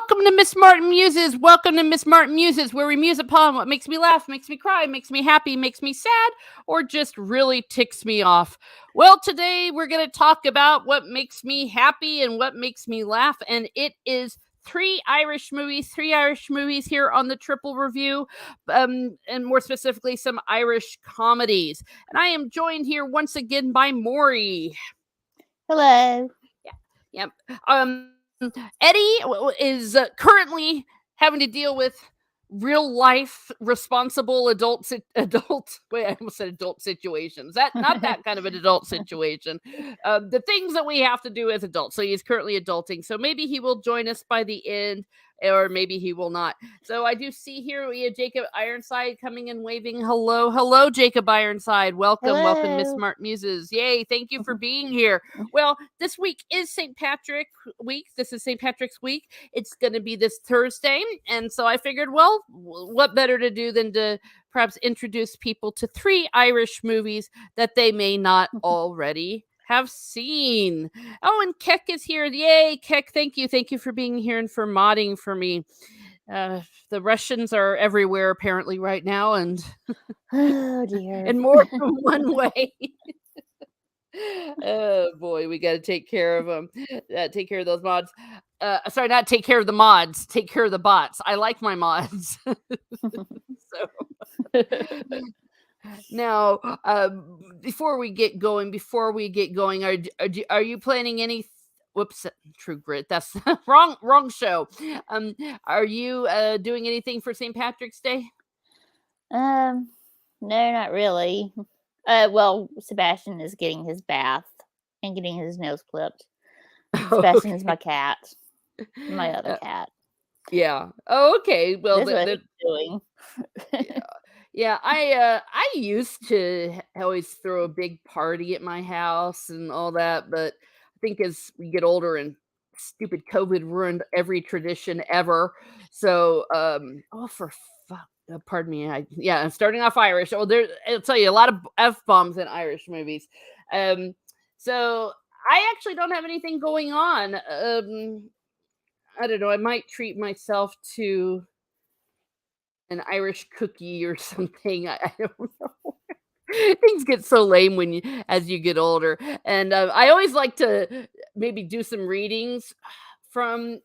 Welcome to Miss Martin Muses. Welcome to Miss Martin Muses, where we muse upon what makes me laugh, makes me cry, makes me happy, makes me sad, or just really ticks me off. Well, today we're going to talk about what makes me happy and what makes me laugh, and it is three Irish movies here on the Triple Review, and more specifically, some Irish comedies. And I am joined here once again by Maury. Hello. Yep. Eddie is currently having to deal with real life responsible adult wait, I almost said adult situations, that not that kind of an adult situation, the things that we have to do as adults. So he's currently adulting, so maybe he will join us by the end, or maybe he will not. So I do see here we have Jacob Ironside coming in waving. Hello, Jacob Ironside. Welcome, Miss Hello. Smart Muses. Yay, thank you for being here. Well, this week is St. Patrick week. This is St. Patrick's week. It's going to be this Thursday. And so I figured, well, what better to do than to perhaps introduce people to three Irish movies that they may not already have seen. Oh, and Keck is here. Yay, Keck. Thank you. Thank you for being here and for modding for me. The Russians are everywhere apparently right now, and Oh dear. and more from one way. Oh boy, we got to take care of them. Take care of those mods. Sorry, not take care of the mods. Take care of the bots. I like my mods. So now, before we get going, are you planning any? Whoops, True Grit. That's wrong show. Are you doing anything for St. Patrick's Day? No, not really. Well, Sebastian is getting his bath and getting his nose clipped. Sebastian is my cat, my other cat. Yeah. Oh, okay. Well, That's what he's doing. yeah. I used to always throw a big party at my house and all that, but I think as we get older and stupid COVID ruined every tradition ever. So, for fuck, pardon me. I'm starting off Irish. Oh, I'll tell you a lot of F bombs in Irish movies. So I actually don't have anything going on. I don't know. I might treat myself to an Irish cookie or something. I don't know. Things get so lame as you get older, and I always like to maybe do some readings from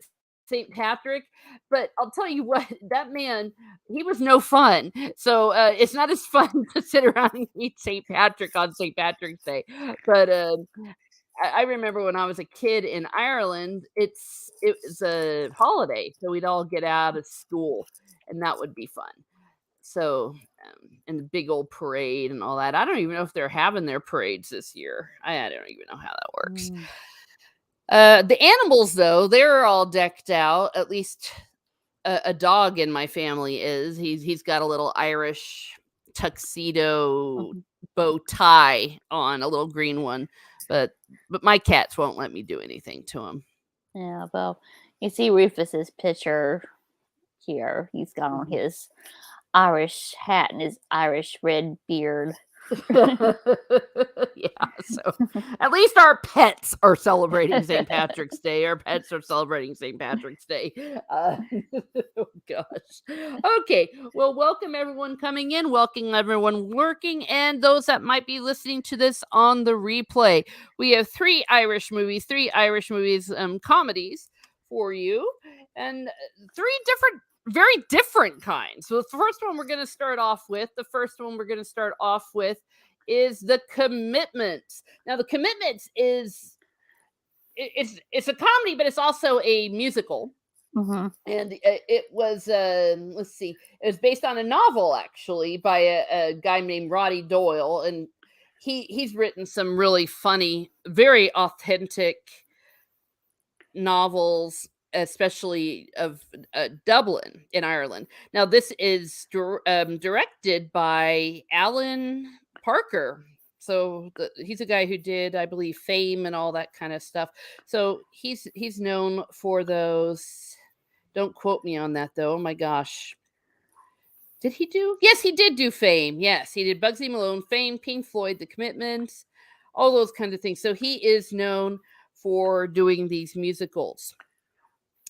St. Patrick. But I'll tell you what, that man, he was no fun. So it's not as fun to sit around and eat St. Patrick on St. Patrick's Day. But I remember when I was a kid in Ireland, it was a holiday, so we'd all get out of school, and that would be fun. So, and the big old parade and all that. I don't even know if they're having their parades this year. I don't even know how that works. The animals, though, they're all decked out. At least a dog in my family is. He's got a little Irish tuxedo bow tie on, a little green one. But my cats won't let me do anything to him. Yeah, well, you see Rufus's picture here. He's got on his Irish hat and his Irish red beard. Yeah, so at least our pets are celebrating St. Patrick's Day. Our pets are celebrating St. Patrick's Day. Oh gosh. Okay, well, welcome everyone coming in, welcome everyone working, and those that might be listening to this on the replay. We have three Irish movies, comedies for you, and three very different kinds. So the first one we're going to start off with is The Commitments. Now, The Commitments is it's a comedy, but it's also a musical. Mm-hmm. And it was let's see, it was based on a novel actually by a guy named Roddy Doyle, and he's written some really funny, very authentic novels, especially of Dublin in Ireland. Now, this is directed by Alan Parker. So he's a guy who did, I believe, Fame and all that kind of stuff. So he's known for those. Don't quote me on that, though. Oh my gosh. Did he do? Yes, he did do Fame. Yes, he did Bugsy Malone, Fame, Pink Floyd, The Commitments, all those kinds of things. So he is known for doing these musicals.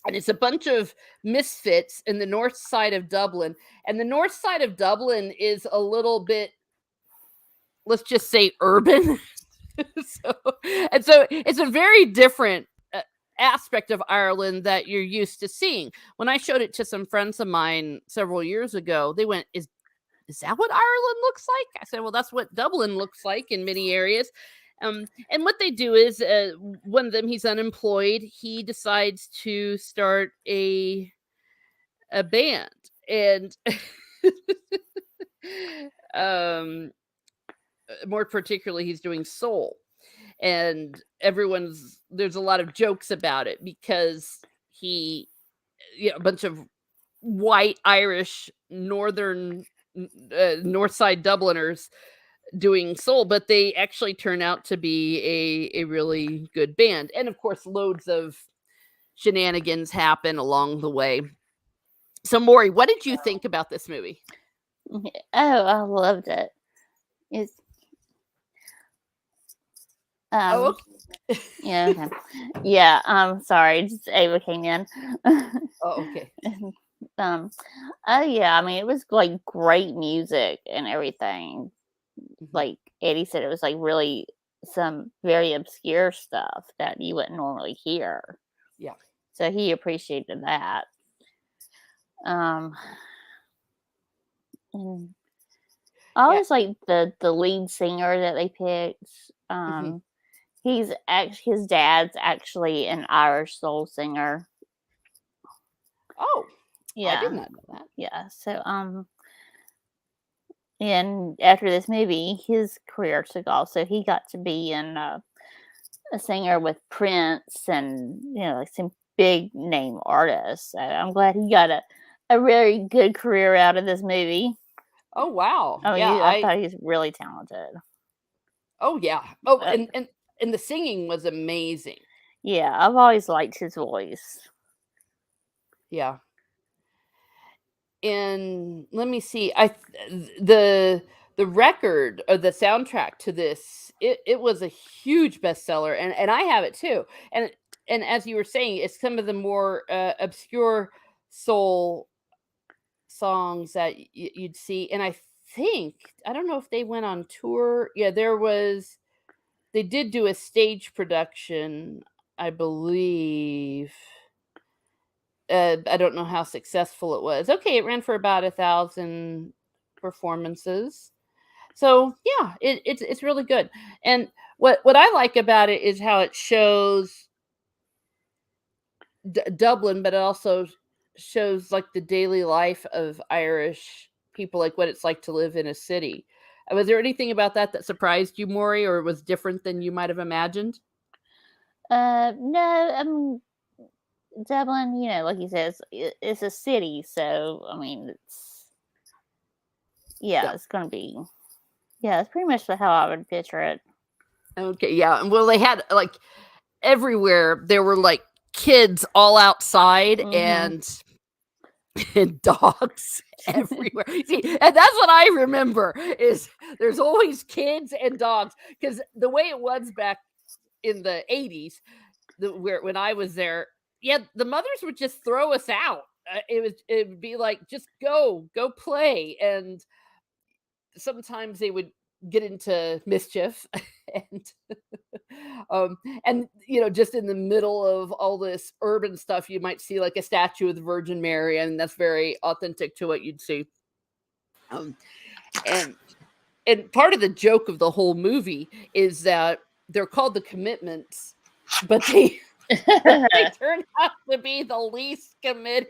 and it's a bunch of misfits in the north side of Dublin. And the north side of Dublin is a little bit, let's just say, urban. so so it's a very different aspect of Ireland that you're used to seeing. When I showed it to some friends of mine several years ago, they went, is that what Ireland looks like? I said, well, that's what Dublin looks like in many areas. And what they do is, one of them, he's unemployed. He decides to start a band, and um, more particularly, he's doing soul. And there's a lot of jokes about it because he, a bunch of white Irish north side Dubliners doing soul, but they actually turn out to be a really good band. And of course, loads of shenanigans happen along the way. So, Maury, what did you think about this movie? Oh, I loved it. It's Oh, okay. yeah, okay. Yeah, sorry, just Ava came in. Oh, okay. Oh yeah, I mean it was like great music and everything. Like Eddie said, it was like really some very obscure stuff that you wouldn't normally hear. Yeah. So he appreciated that. And I always like the lead singer that they picked. His dad's actually an Irish soul singer. Oh, Yeah. I did not know that. Yeah. So and after this movie, his career took off. So he got to be in a singer with Prince and like some big name artists. So I'm glad he got a very good career out of this movie. Oh wow! Oh yeah, I thought he was really talented. Oh yeah. Oh, and the singing was amazing. Yeah, I've always liked his voice. Yeah. And let me see. The record or the soundtrack to this, it was a huge bestseller, and I have it too. And as you were saying, it's some of the more obscure soul songs that you'd see. And I don't know if they went on tour. Yeah, they did do a stage production, I believe. I don't know how successful it was. Okay, it ran for about 1,000 performances. So yeah, it's really good. And what I like about it is how it shows Dublin, but it also shows like the daily life of Irish people, like what it's like to live in a city. Was there anything about that surprised you, Maury, or was different than you might have imagined? No, I mean Dublin, like you said, it's a city, so I mean it's gonna be it's pretty much how I would picture it. Okay, yeah. And well, they had like everywhere there were like kids all outside and dogs everywhere. See, and that's what I remember is there's always kids and dogs, because the way it was back in the 80s, when I was there, the mothers would just throw us out. It would be like, just go play, and sometimes they would get into mischief and and just in the middle of all this urban stuff, you might see like a statue of the Virgin Mary, and that's very authentic to what you'd see. And part of the joke of the whole movie is that they're called the Commitments, but they turn out to be the least committed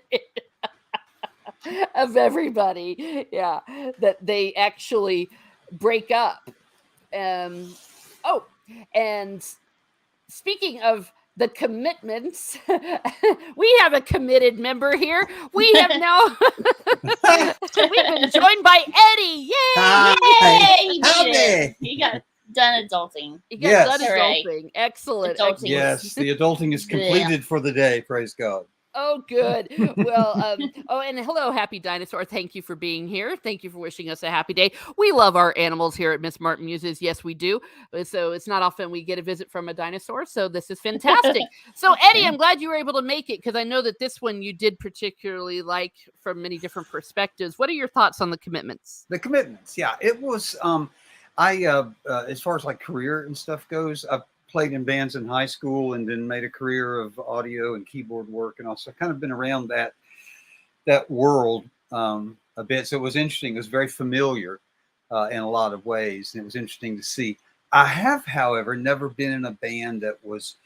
of everybody. Yeah, that they actually break up. And speaking of the Commitments, we have a committed member here. We have now we've been joined by Eddie. Yay! Yay! He got done adulting. He got done adulting. Excellent. Adulting. Yes, the adulting is completed for the day. Praise God. Oh, good. Well, oh, and hello, Happy Dinosaur. Thank you for being here. Thank you for wishing us a happy day. We love our animals here at Miss Martin Muses. Yes, we do. So it's not often we get a visit from a dinosaur. So this is fantastic. So, Eddie, Yeah. I'm glad you were able to make it because I know that this one you did particularly like from many different perspectives. What are your thoughts on the commitments? The commitments, yeah, it was. I as far as like career and stuff goes, I've played in bands in high school and then made a career of audio and keyboard work, and also kind of been around that world a bit. So it was interesting. It was very familiar in a lot of ways, and it was interesting to see. I have, however, never been in a band that was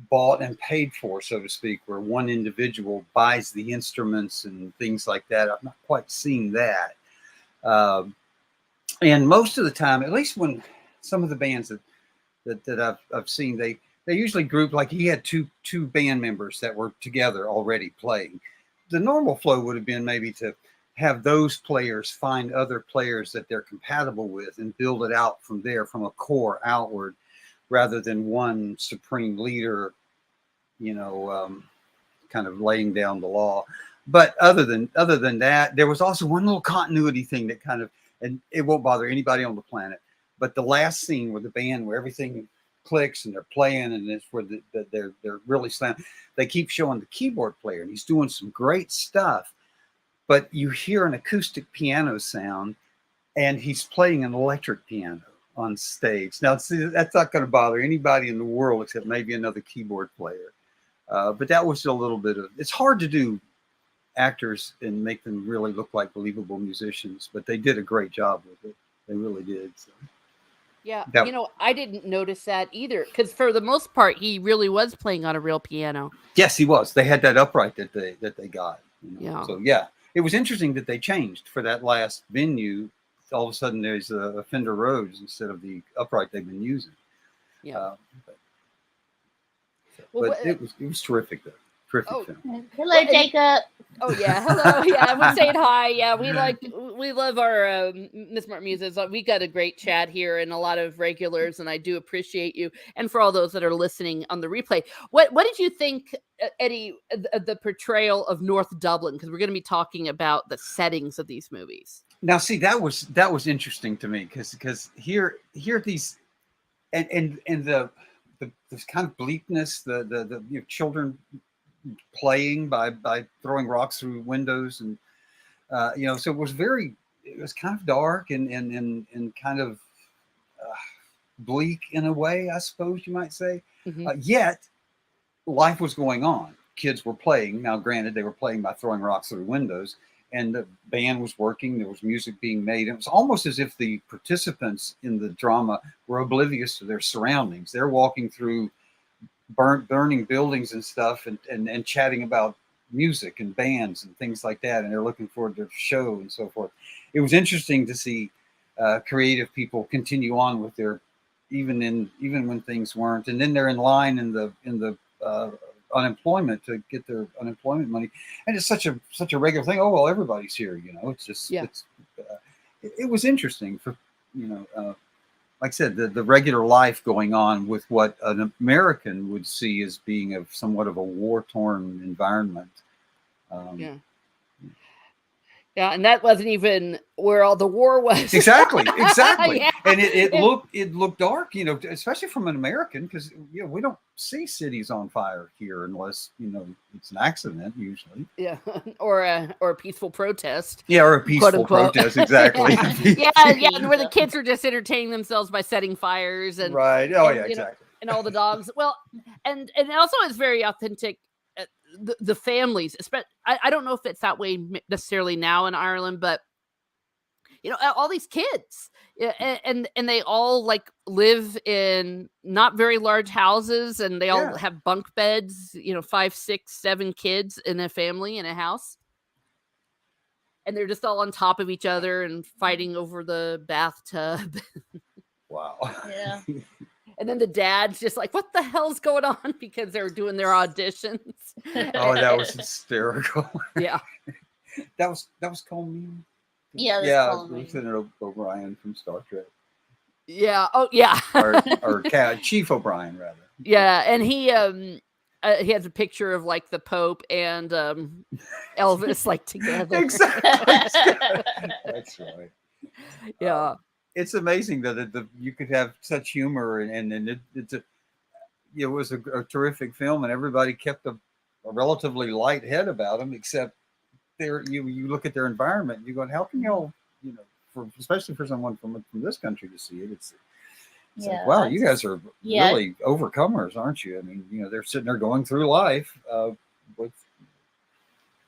bought and paid for, so to speak, where one individual buys the instruments and things like that. I've not quite seen that. Um, and most of the time, at least when some of the bands that I've seen, they usually group, like he had two band members that were together already playing. The normal flow would have been maybe to have those players find other players that they're compatible with and build it out from there, from a core outward, rather than one supreme leader, you know, kind of laying down the law. But other than that, there was also one little continuity thing that kind of, and it won't bother anybody on the planet. But the last scene where the band, where everything clicks and they're playing, and it's where they're really slamming. They keep showing the keyboard player, and he's doing some great stuff. But you hear an acoustic piano sound, and he's playing an electric piano on stage. Now, see, that's not going to bother anybody in the world except maybe another keyboard player. But that was a little bit of. It's hard to do actors and make them really look like believable musicians, but they did a great job with it. They really did. So Yeah, that, I didn't notice that either because for the most part, he really was playing on a real piano. yes, he was. They had that upright that they got. Yeah. So yeah, it was interesting that they changed for that last venue. All of a sudden, there's a Fender Rhodes instead of the upright they've been using. Yeah. But it was terrific though. Terrific film. Hello, Jacob. Oh yeah, hello. Yeah, we're saying hi. Yeah, we love our Miss Martin Muses. We got a great chat here and a lot of regulars, and I do appreciate you. And for all those that are listening on the replay, what did you think, Eddie, the portrayal of North Dublin? Because we're going to be talking about the settings of these movies. Now, see, that was interesting to me because here these and the kind of bleakness, the children playing by throwing rocks through windows, and so it was kind of dark and kind of bleak in a way, I suppose you might say. Yet life was going on. Kids were playing. Now, granted, they were playing by throwing rocks through windows, and the band was working. There was music being made. It was almost as if the participants in the drama were oblivious to their surroundings. They're walking through burning buildings and stuff, and chatting about music and bands and things like that, and they're looking forward to their show and so forth. It was interesting to see creative people continue on with their even when things weren't, and then they're in line in the unemployment to get their unemployment money, and it's such a regular thing. Oh well, everybody's here, it's just it was interesting for like I said, the regular life going on with what an American would see as being somewhat of a war-torn environment. Yeah, and that wasn't even where all the war was. Exactly. Yeah. And it looked dark, especially from an American, because we don't see cities on fire here unless it's an accident usually. Yeah, or a peaceful protest. Yeah, or a peaceful protest, exactly. yeah, and where the kids are just entertaining themselves by setting fires and right. Oh yeah, exactly. And all the dogs. Well, and also is very authentic. The families, especially, I don't know if it's that way necessarily now in Ireland, but all these kids, and they all like live in not very large houses, and they all have bunk beds. 5, 6, 7 kids in a family in a house, and they're just all on top of each other and fighting over the bathtub. Wow. Yeah. And then the dad's just like, what the hell's going on? Because they're doing their auditions. Oh, that was hysterical. Yeah. That was Colleen. Yeah, Lieutenant O'Brien from Star Trek. Yeah. Oh, yeah. or Chief O'Brien, rather. Yeah, and he he has a picture of like the Pope and Elvis like together. Exactly. That's right. Yeah. It's amazing that you could have such humor, and it was a terrific film, and everybody kept a relatively light head about them, except you look at their environment and you go, how can y'all, especially for someone from this country to see it, it's like, wow, you guys are really overcomers, aren't you? I mean, they're sitting there going through life with.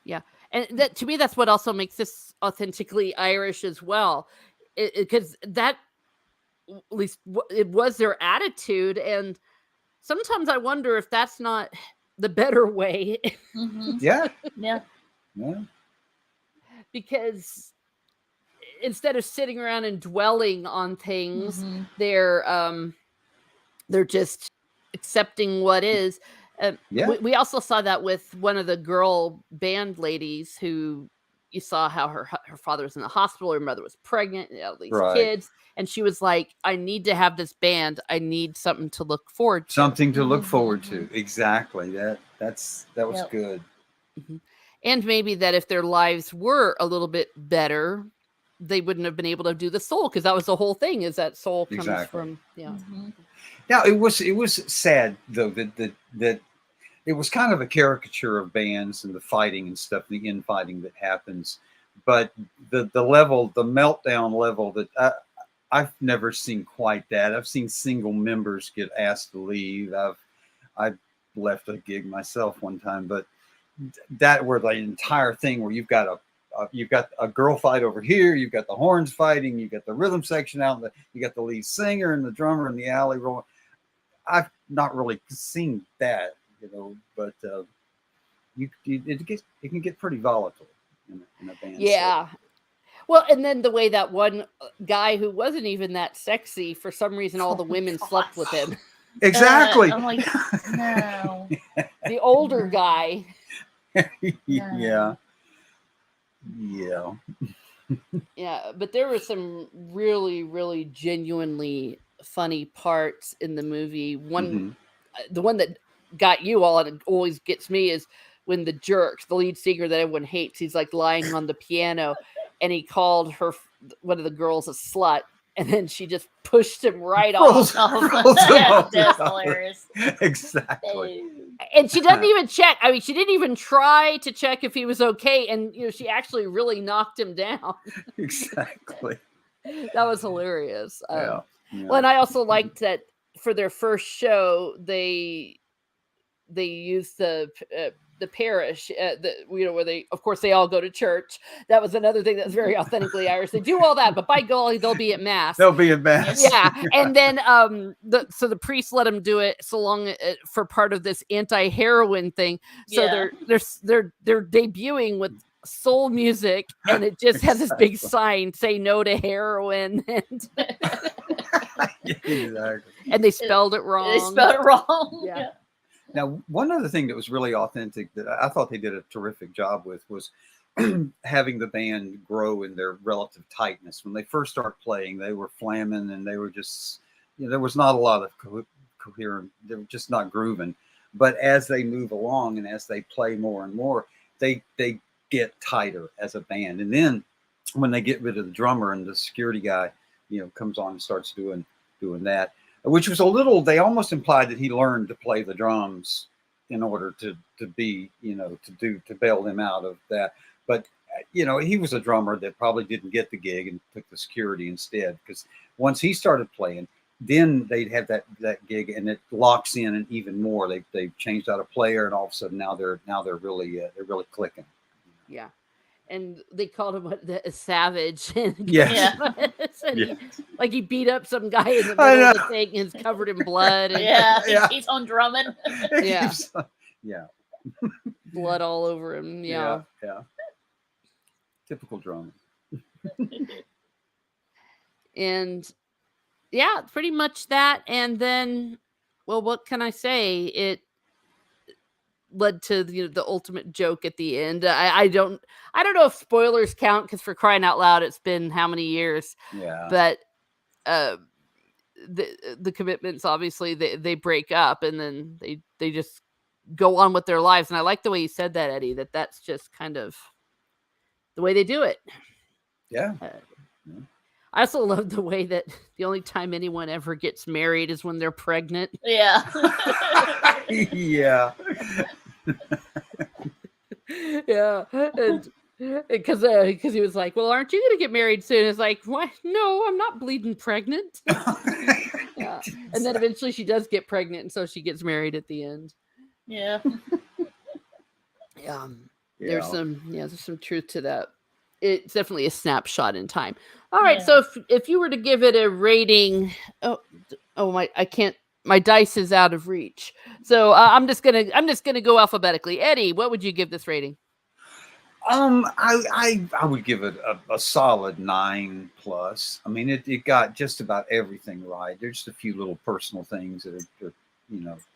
Yeah, and that, to me, that's what also makes this authentically Irish as well, because that, at least it was their attitude, and sometimes I wonder if that's not the better way. Yeah. Yeah. Because instead of sitting around and dwelling on things, they're just accepting what is. We also saw that with one of the girl band ladies who you saw how her father was in the hospital, her mother was pregnant, these kids, and she was like, I need to have this band. I need something to look forward to. Something to look forward to. Exactly. That was good. And maybe that if their lives were a little bit better, they wouldn't have been able to do the soul, because that was the whole thing, is that soul comes from Now it was sad though that it was kind of a caricature of bands and the fighting and stuff, the infighting that happens, but the meltdown level that I've never seen quite that. I've seen single members get asked to leave. I've left a gig myself one time, but that where the entire thing where you've got a girl fight over here, you've got the horns fighting, you've got the rhythm section out, you got the lead singer and the drummer in the alley rolling. I've not really seen that, but it can get pretty volatile in a band. Yeah. Setting. Well, and then the way that one guy who wasn't even that sexy, for some reason, all the women slept with him. Exactly. I'm like, no. The older guy. Yeah. Yeah, but there were some really, really genuinely funny parts in the movie. The one that got you all, and it always gets me, is when the jerk, the lead singer that everyone hates, he's like lying on the piano, and he called one of the girls a slut, and then she just pushed him right off. That's hilarious. Exactly. And she doesn't even check. I mean, she didn't even try to check if he was okay. And, she actually really knocked him down. Exactly. That was hilarious. Yeah. Well, and I also liked that for their first show, they used the parish, where they all go to church. That was another thing that was very authentically Irish. They do all that, but by golly, they'll be at mass. They'll be at mass. Yeah, and then the priest let them do it so long for part of this anti-heroin thing. So they're debuting with soul music, and it just has this big sign, "Say no to heroin," and exactly. And they spelled it wrong. They spelled it wrong. Yeah. Now, one other thing that was really authentic that I thought they did a terrific job with was having the band grow in their relative tightness. When they first started playing, they were flamming, and they were just, there was not a lot of coherent, they were just not grooving. But as they move along and as they play more and more, they get tighter as a band. And then when they get rid of the drummer and the security guy, comes on and starts doing that, which was they almost implied that he learned to play the drums in order to be, to bail them out of that. But, he was a drummer that probably didn't get the gig and took the security instead, because once he started playing, then they'd have that gig, and it locks in, and even more. They've changed out a player, and all of a sudden now they're really clicking. Yeah. And they called him a savage. Yeah. Like he beat up some guy in the middle of the thing and is covered in blood. And, he's on drumming. Yeah. Yeah. Blood all over him. Yeah. Yeah. Typical drumming. And yeah, pretty much that. And then, well, what can I say? It led to the ultimate joke at the end. I don't know if spoilers count, because for crying out loud, it's been how many years? Yeah. But the commitments, obviously, they break up, and then they just go on with their lives. And I like the way you said that, Eddie, that's just kind of the way they do it. Yeah. I also love the way that the only time anyone ever gets married is when they're pregnant. Yeah. Yeah. Yeah, and because he was like, "Well, aren't you gonna get married soon?" It's like, "What? No, I'm not bleeding pregnant." Yeah, and then eventually she does get pregnant, and so she gets married at the end. Yeah. There's Yeah. there's some truth to that. It's definitely a snapshot in time. All right, Yeah. so if you were to give it a rating, I can't. My dice is out of reach, so I'm just gonna go alphabetically. Eddie, what would you give this rating? I would give it a solid 9+. I mean, it got just about everything right. There's just a few little personal things that are,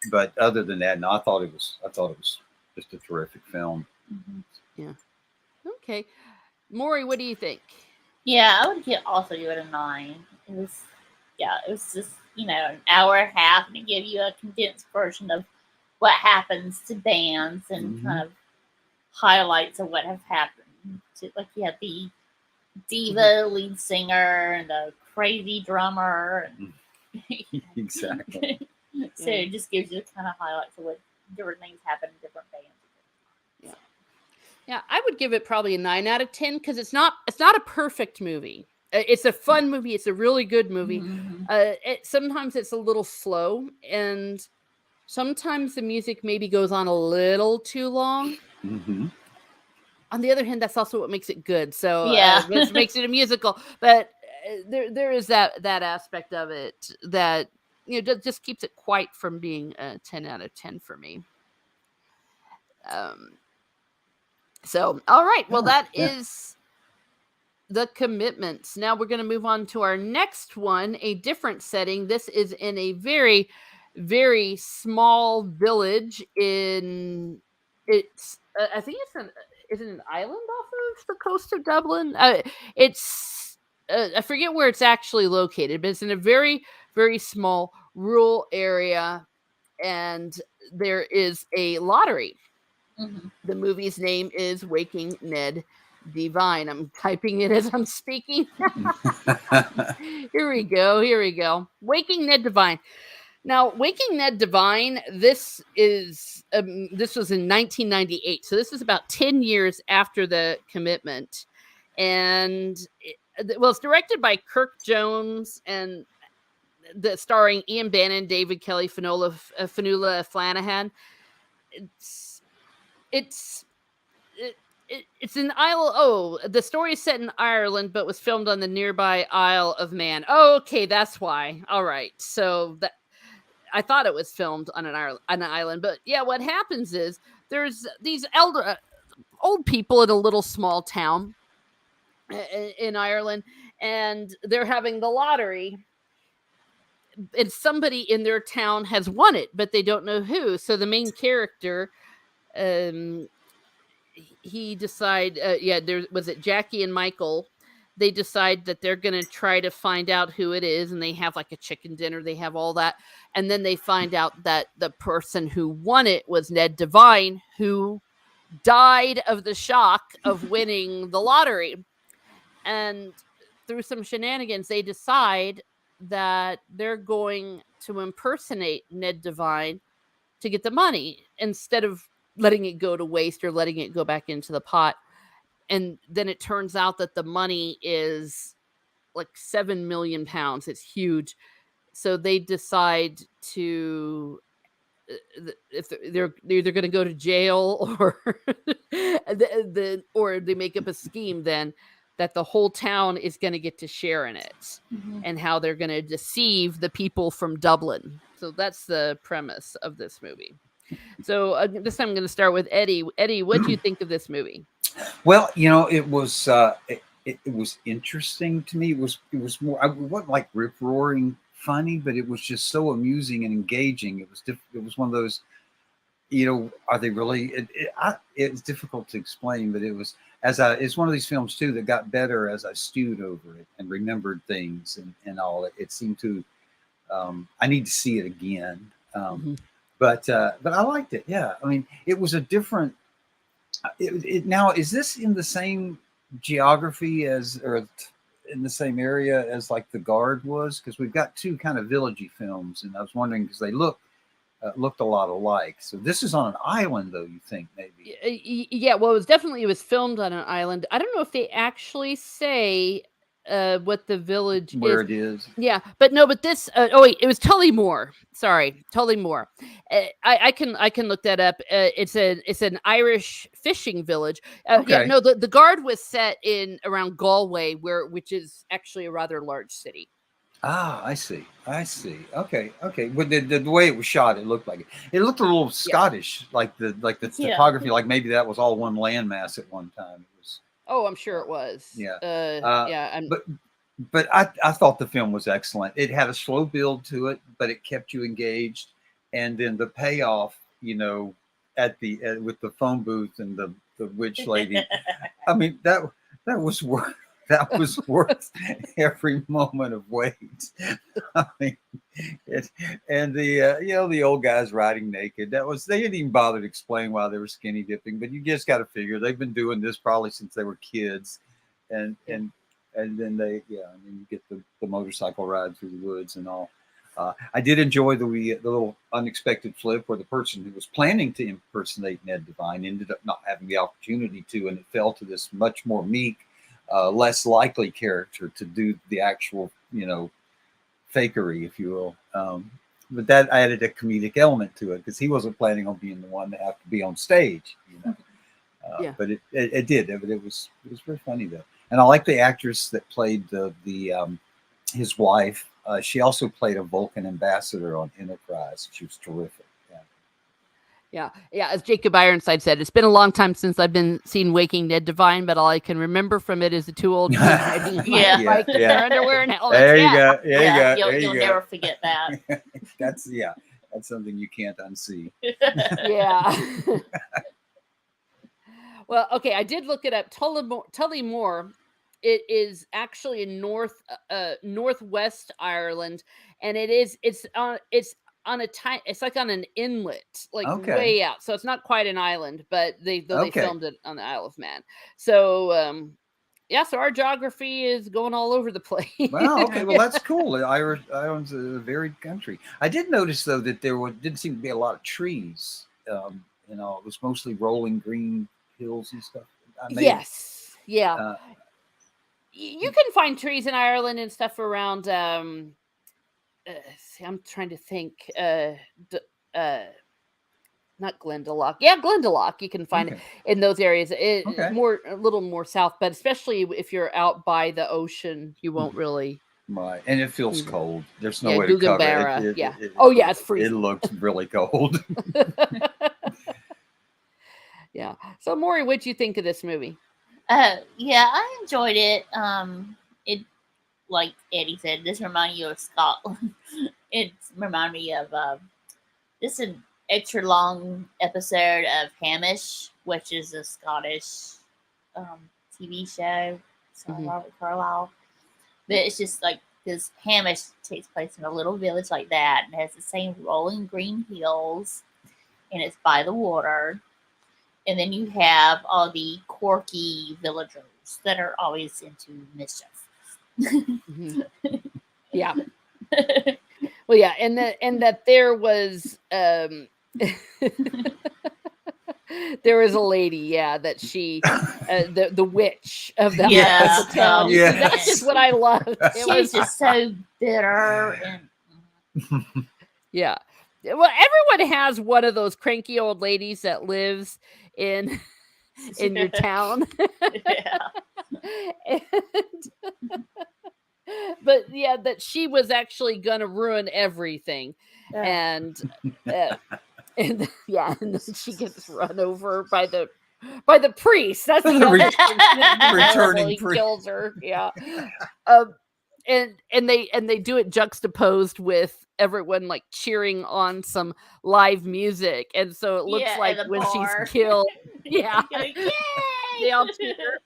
but other than that, no, I thought it was just a terrific film. Yeah. Okay, Maury, what do you think? Yeah, I would also give it a 9. It was just an hour and a half, and it gave you a condensed version of what happens to bands and kind of highlights of what have happened. Like you had the diva lead singer and the crazy drummer. And Exactly. So it just gives you kind of highlights of what different things happen in different bands. Yeah, I would give it probably a 9 out of 10 because it's not a perfect movie. It's a fun movie. It's a really good movie. Sometimes it's a little slow, and sometimes the music maybe goes on a little too long. On the other hand, that's also what makes it good. So which makes it a musical. But there is that aspect of it that just keeps it quite from being a 10 out of 10 for me. So, all right. Well, that is The Commitments. Now we're going to move on to our next one, a different setting. This is in a very, very small village I think is it an island off of the coast of Dublin? I forget where it's actually located, but it's in a very, very small rural area, and there is a lottery. The movie's name is Waking Ned Divine. I'm typing it as I'm speaking. Here we go. Waking Ned Divine. Now, Waking Ned Divine, this was in 1998. So this is about 10 years after The Commitment. And it's directed by Kirk Jones and starring Ian Bannon, David Kelly, Fanula Flanagan. It's in the story is set in Ireland, but was filmed on the nearby Isle of Man. Oh, okay, that's why. All right, so that I thought it was filmed on an island, but yeah, what happens is there's these old people in a little small town in Ireland, and they're having the lottery. And somebody in their town has won it, but they don't know who. So the main character, he decide there was it Jackie and Michael. They decide that they're going to try to find out who it is, and they have like a chicken dinner. They have all that, and then they find out that the person who won it was Ned Divine, who died of the shock of winning the lottery. And through some shenanigans, they decide that they're going to impersonate Ned Divine to get the money instead of letting it go to waste or letting it go back into the pot. And then it turns out that the money is like £7 million. It's huge. So they decide to if they're either going to go to jail or or they make up a scheme then that the whole town is going to get to share in it, and how they're going to deceive the people from Dublin. So that's the premise of this movie. So this time I'm going to start with Eddie. Eddie, what do you think of this movie? Well, it was it was interesting to me. It was more. It wasn't like rip roaring funny, but it was just so amusing and engaging. It was one of those. Are they really? It's difficult to explain, but it was it's one of these films too that got better as I stewed over it and remembered things and all. It seemed to. I need to see it again. but I liked it. Yeah, I mean, it was a different. Now, is this in the same geography as, or in the same area as like The Guard was? Because we've got two kind of villagey films, and I was wondering because they looked a lot alike. So this is on an island, though. You think maybe? Yeah, well, it was filmed on an island. I don't know if they actually say what the village Where is. it is? Yeah, but no, but this. Oh wait, it was Tullymore. Sorry, Tullymore. I can look that up. It's an Irish fishing village. Yeah, Okay. no, the Guard was set in around Galway, which is actually a rather large city. Ah, I see. I see. Okay. Okay. But the way it was shot, it looked like it. It looked a little Yeah. Scottish, like the Yeah. topography, like maybe that was all one landmass at one time. It was. Oh, I'm sure it was. Yeah. Yeah, and But I thought the film was excellent. It had a slow build to it, but it kept you engaged, and then the payoff, with the phone booth and the witch lady. I mean, that was worth that was worth every moment of wait. I mean, and the old guys riding naked. They didn't even bother to explain why they were skinny dipping, but you just got to figure they've been doing this probably since they were kids, and Yeah. and then and then you get the motorcycle ride through the woods and all. I did enjoy the little unexpected flip where the person who was planning to impersonate Ned Devine ended up not having the opportunity to, and it fell to this much more meek, less likely character to do the actual, fakery, if you will. But that added a comedic element to it because he wasn't planning on being the one to have to be on stage. Yeah. But it did. It was very funny though, and I like the actress that played his wife. She also played a Vulcan ambassador on Enterprise. She was terrific. Yeah. As Jacob Ironside said, it's been a long time since I've been seen Waking Ned Divine, but all I can remember from it is the two old men riding a Yeah. bike in their underwear and helmets. There you Yeah. go. There you Yeah, go. There you'll you go. never forget that. That's something you can't unsee. Yeah. Well, okay, I did look it up. Tullymore. It is actually in northwest Ireland, and it's on a tiny. It's like on an inlet, like Okay. way out. So it's not quite an island, but they Okay. filmed it on the Isle of Man. So yeah, so our geography is going all over the place. Wow. Okay. Well, that's cool. Ireland's a varied country. I did notice though that didn't seem to be a lot of trees. It was mostly rolling green hills and stuff. Yes. Yeah. Uh, You can find trees in Ireland and stuff around. I'm trying to think. Not Glendalough. Yeah, Glendalough. You can find it Okay. in those areas. Okay. A little more south, but especially if you're out by the ocean, you won't really. Right, and it feels cold. There's no Yeah, way to cover Guggenbarra, it. yeah. Oh, yeah, it's It freezing. looks really cold. Yeah. So, Maury, what'd you think of this movie? Yeah, I enjoyed it. It, like Eddie said, this reminded you of Scotland. It reminded me of this is an extra long episode of Hamish, which is a Scottish TV show. Mhm. Robert Carlyle. But it's just like this Hamish takes place in a little village like that, and has the same rolling green hills, and it's by the water. And then you have all the quirky villagers that are always into mischief. Mhm. Yeah. Well, yeah, and that there was there was a lady, yeah, that she the witch of that Yeah. town. Yeah. That's just what I loved. It She's was just so bitter and yeah. Well, everyone has one of those cranky old ladies that lives in your town. yeah. But yeah, that she was actually gonna ruin everything, and yeah, and then she gets run over by the priest. That's the The other re- thing that returning really priest. kills her. Yeah, and they do it juxtaposed with everyone like cheering on some live music, and so it looks Yeah, like at the when bar. she's killed, yeah, Go, yay! they all cheer.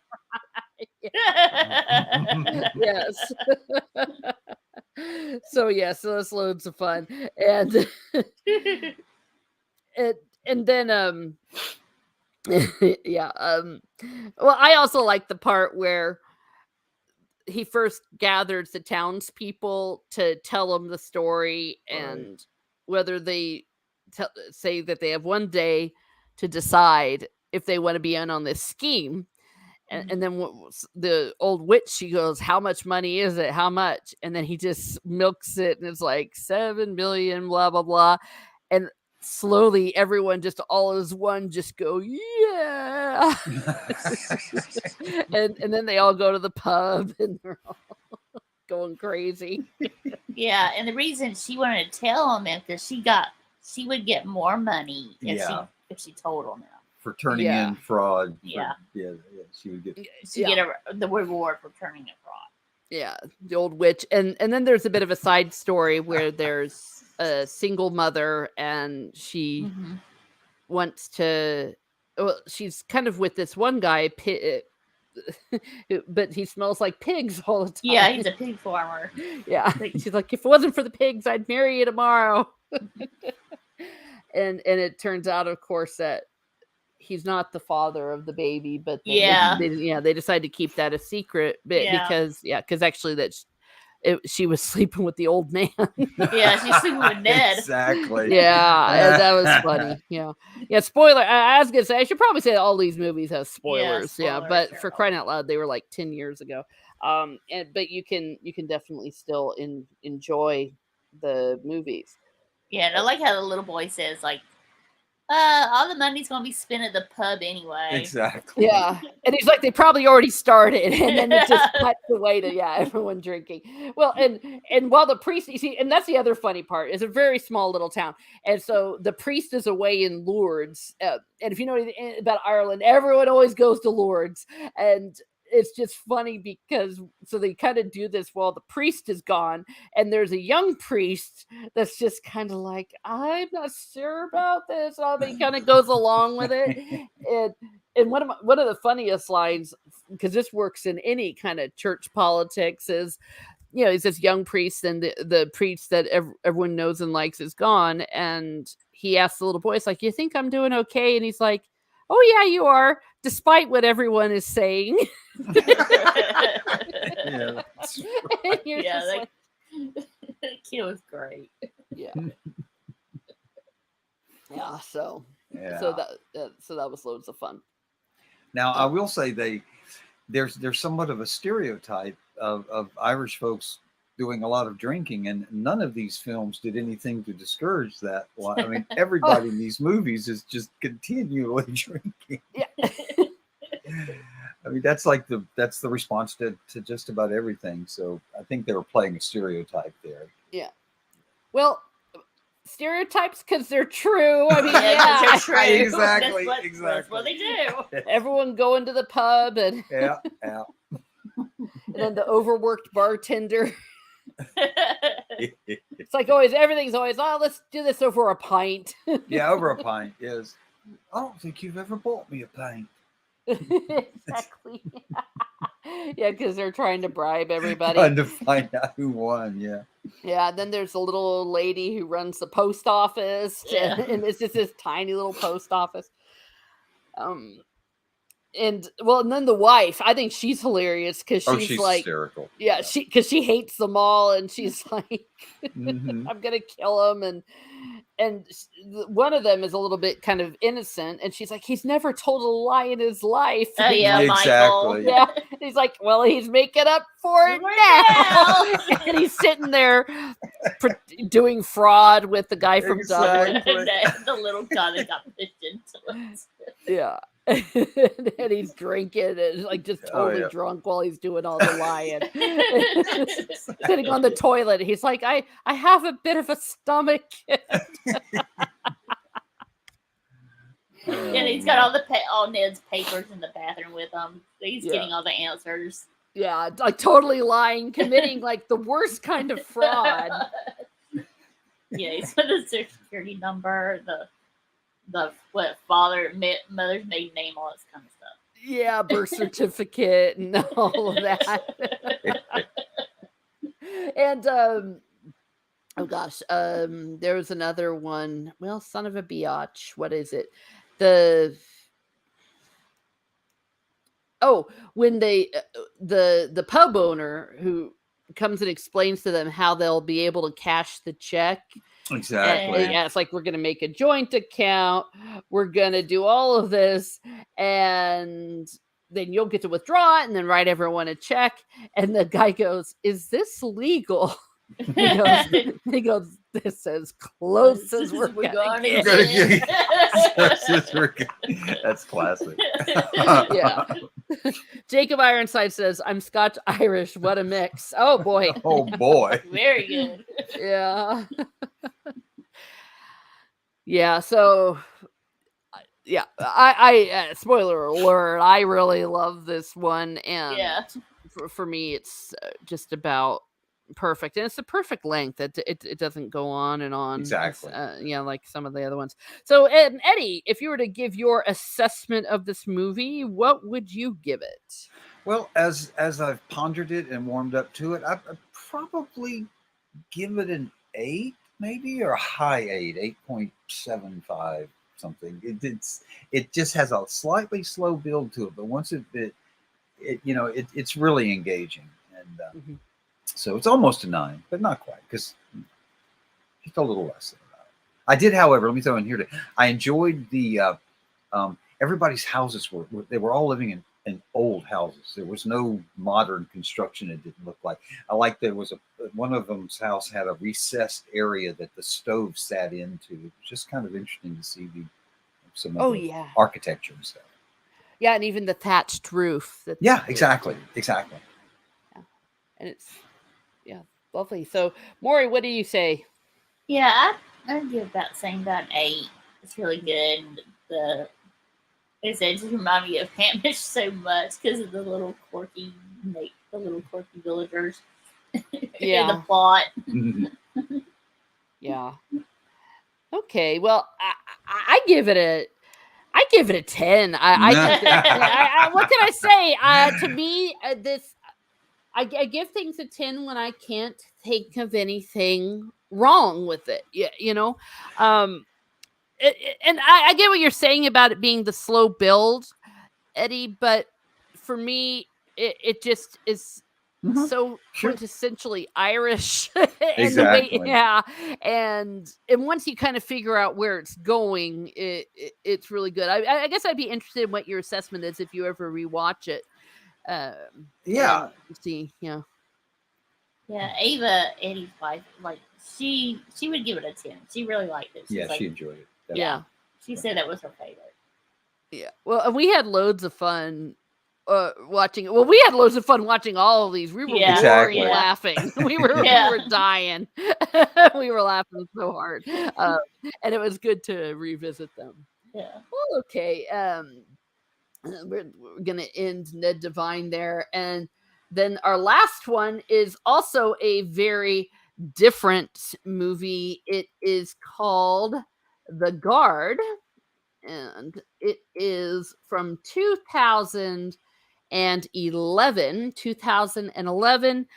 Yes. So that's loads of fun, and it, and then yeah, well, I also like the part where he first gathers the townspeople to tell them the story, Right. and whether they say that they have one day to decide if they want to be in on this scheme. And Mhm. then the old witch, she goes, "How much money is it? How much?" And then he just milks it, and it's like 7 million, blah blah blah. And slowly, everyone just all as one just go, "Yeah!" And then they all go to the pub, and they're all going crazy. Yeah, and the reason she wanted to tell him is because she would get more money Yeah. if she told him. For turning Yeah. in fraud. Yeah. Yeah, she would get. She get the reward for turning it fraud. Yeah, the old witch. And then there's a bit of a side story where there's a single mother, and she Mhm. wants to, well, she's kind of with this one guy, but he smells like pigs all the time. Yeah, he's a pig farmer. Yeah. She's like, "If it wasn't for the pigs, I'd marry you tomorrow." And it turns out, of course, that he's not the father of the baby, but then Yeah. they decide to keep that a secret Yeah. because actually she was sleeping with the old man. Yeah, she's sleeping with Ned. Exactly. Yeah, and that was funny. Yeah. Yeah, spoiler. I was gonna say, I should probably say that all these movies have spoilers. Yeah, spoilers but are for crying out loud, they were like 10 years ago. But you can definitely still enjoy the movies. Yeah, and I like how the little boy says, like, all the money's gonna be spent at the pub anyway. Exactly. Yeah, and he's like, they probably already started, and then it just cuts away to everyone drinking. Well, and while the priest, you see, and that's the other funny part. It's a very small little town, and so the priest is away in Lourdes. And if you know anything about Ireland, everyone always goes to Lourdes, and it's just funny because so they kind of do this while the priest is gone, and there's a young priest that's just kind of like, "I'm not sure about this," but he kind of goes along with it. And one of the funniest lines, because this works in any kind of church politics, is, he's this young priest, and the priest that everyone knows and likes is gone, and he asks the little boy, it's like, "You think I'm doing okay?" And he's like, "Oh yeah, you are, despite what everyone is saying." Yeah, that's And you're Yeah, just like, that kid was great. yeah. Yeah, so yeah. so that was loads of fun. Now I will say there's somewhat of a stereotype of Irish folks doing a lot of drinking, and none of these films did anything to discourage that. Well, I mean, everybody in these movies is just continually drinking. Yeah. I mean, that's the response to just about everything. So I think they were playing a stereotype there. Yeah. Well, stereotypes because they're true. I mean, Yeah, 'cause yeah. they're true. Exactly, That's what they do. Everyone going to the pub, and Yeah. then the overworked bartender. It's like everything's always, "Oh, let's do this over a pint." Yeah, over a pint. Yes. I don't think you've ever bought me a pint. Exactly. Yeah, because they're trying to bribe everybody. Trying to find out who won. Yeah. Yeah, then there's a little old lady who runs the post office, Yeah. and it's just this tiny little post office. And then the wife, I think she's hilarious because she's like, hysterical. yeah, because she hates them all, and she's like, Mhm. "I'm gonna kill him," and one of them is a little bit kind of innocent, and she's like, "He's never told a lie in his life." Oh yeah, Michael. Exactly. Yeah, he's like, "Well, he's making up for it now," and he's sitting there doing fraud with the guy from Dublin. The little guy that got pushed into it. Yeah. And he's drinking and like just totally yeah. drunk while he's doing all the lying. Sitting on the toilet. He's like, I have a bit of a stomach. And he's got all Ned's papers in the bathroom with him. He's getting all the answers. Yeah, like totally lying, committing like the worst kind of fraud. Yeah, he's got the social security number, the mother's maiden name, all this kind of stuff. Yeah, birth certificate and all of that. And Oh gosh, there was another one. Well, son of a biatch. What is it? The Oh, when the pub owner who comes and explains to them how they'll be able to cash the check. Exactly. Yeah, it's like we're gonna make a joint account. We're gonna do all of this, and then you'll get to withdraw it, and then write everyone a check. And the guy goes, "Is this legal?" He goes, he goes, "This as close as we're gonna We're get." gonna That's classic. Yeah. Jacob Ironside says, "I'm Scotch Irish. What a mix." Oh boy. Oh boy. Very good. Yeah. Yeah. So yeah, I spoiler alert, I really love this one, and Yeah. for me, it's just about perfect, and it's the perfect length. It doesn't go on and on. Exactly. Yeah, like some of the other ones. So, Eddie, if you were to give your assessment of this movie, what would you give it? Well, as I've pondered it and warmed up to it, I'd probably give it an 8, maybe, or a high 8, 8.75 something. It just has a slightly slow build to it, but once it's really engaging, and Mhm. so it's almost a 9, but not quite, because just a little less than that. I did, however, let me throw in here, I enjoyed the everybody's houses they were all living in old houses. There was no modern construction. It didn't look like. I like there was one of them's house had a recessed area that the stove sat into. It was just kind of interesting to see some of Oh the yeah, architecture and stuff. yeah, and even the thatched roof. Yeah, exactly. Yeah, and it's lovely. So, Maury, what do you say? Yeah, I'd give that same about an 8. It's really good. Like I said, it just reminded me of Hamish so much because of the little quirky villagers in the Yeah, plot. yeah. Okay, well, I give it a 10. I think that what can I say? To me, I give things a 10 when I can't think of anything wrong with it. Yeah, and I get what you're saying about it being the slow build, Eddie, but for me, it just is so Sure. quintessentially Irish, and the way, Exactly. yeah, and once you kind of figure out where it's going, it's really good. I guess I'd be interested in what your assessment is if you ever rewatch it. Yeah. And see, yeah. Yeah, Ava, Eddie's wife, like she would give it a 10. She really liked it. She's Yeah, like, she enjoyed it. Yeah. She said that was her favorite. Yeah. Well, and we had loads of fun watching. Well, we had loads of fun watching all of these. We were Exactly. roaring laughing. We were dying. We were laughing so hard, and it was good to revisit them. Yeah. Well, okay. We're gonna end Ned Divine there, and then our last one is also a very different movie. It is called The Guard, and it is from 2011.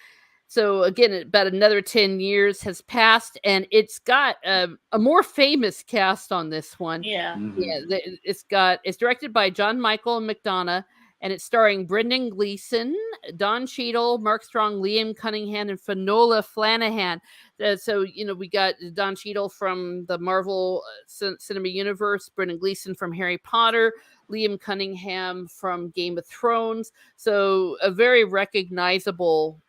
So again, about another 10 years has passed, and it's got a more famous cast on this one. Yeah. Yeah, it's directed by John Michael McDonough, and it's starring Brendan Gleeson, Don Cheadle, Mark Strong, Liam Cunningham, and Finola Flanagan. So we got Don Cheadle from the Marvel Cinema Universe, Brendan Gleeson from Harry Potter, Liam Cunningham from Game of Thrones. So a very recognizable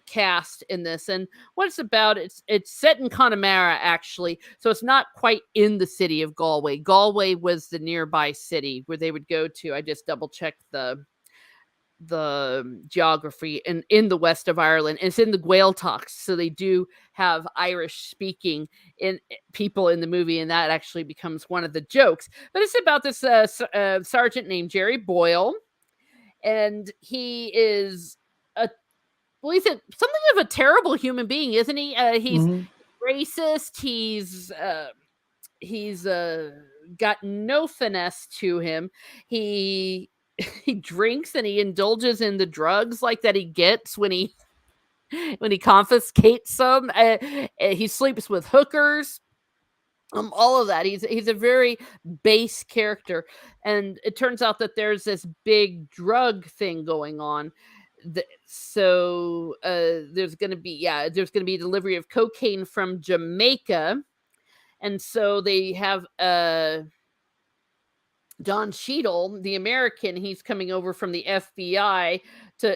cast in this. And what it's about, it's set in Connemara, actually, so it's not quite in the city of Galway was the nearby city where they would go to. I just double checked the geography, and in the west of Ireland. It's in the Gaeltacht, so they do have Irish speaking in people in the movie, and that actually becomes one of the jokes. But it's about this sergeant named Jerry Boyle, and he is a well, he's something of a terrible human being, isn't he? He's racist. He's got no finesse to him. He he drinks and he indulges in the drugs like that he gets when he when he confiscates them. He sleeps with hookers. All of that. He's a very base character, and it turns out that there's this big drug thing going on. There's gonna be delivery of cocaine from Jamaica, and so they have Don Cheadle, the American, he's coming over from the FBI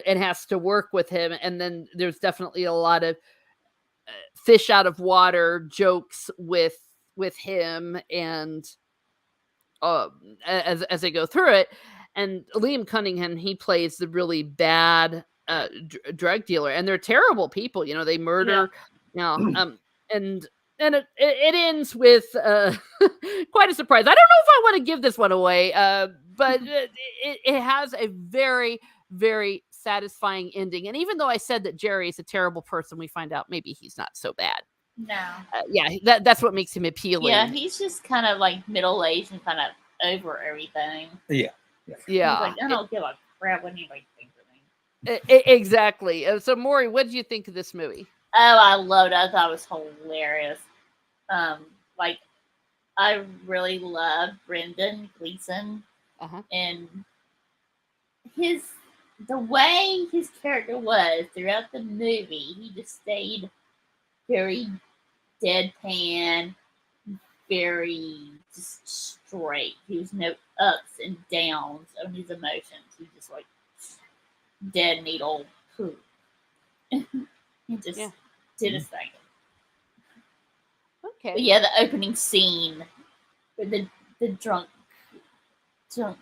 and has to work with him. And then there's definitely a lot of fish out of water jokes with him, and as they go through it. And Liam Cunningham, he plays the really bad drug dealer, and they're terrible people. They Yeah. murder, and it ends with quite a surprise. I don't know if I want to give this one away, but it has a very, very satisfying ending. And even though I said that Jerry is a terrible person, we find out maybe he's not so bad. No. Yeah, that's what makes him appealing. Yeah, he's just kind of like middle aged and kind of over everything. Yeah. He's like, I don't give a crap what anybody thinks of me. Exactly. So, Maury, what did you think of this movie? Oh, I loved it. I thought it was hilarious. Like, I really loved Brendan Gleeson, and the way his character was throughout the movie. He just stayed very deadpan, very just straight. He was no ups and downs on his emotions. He just like dead needle poop. He just did his thing. Okay. But yeah, the opening scene with the drunk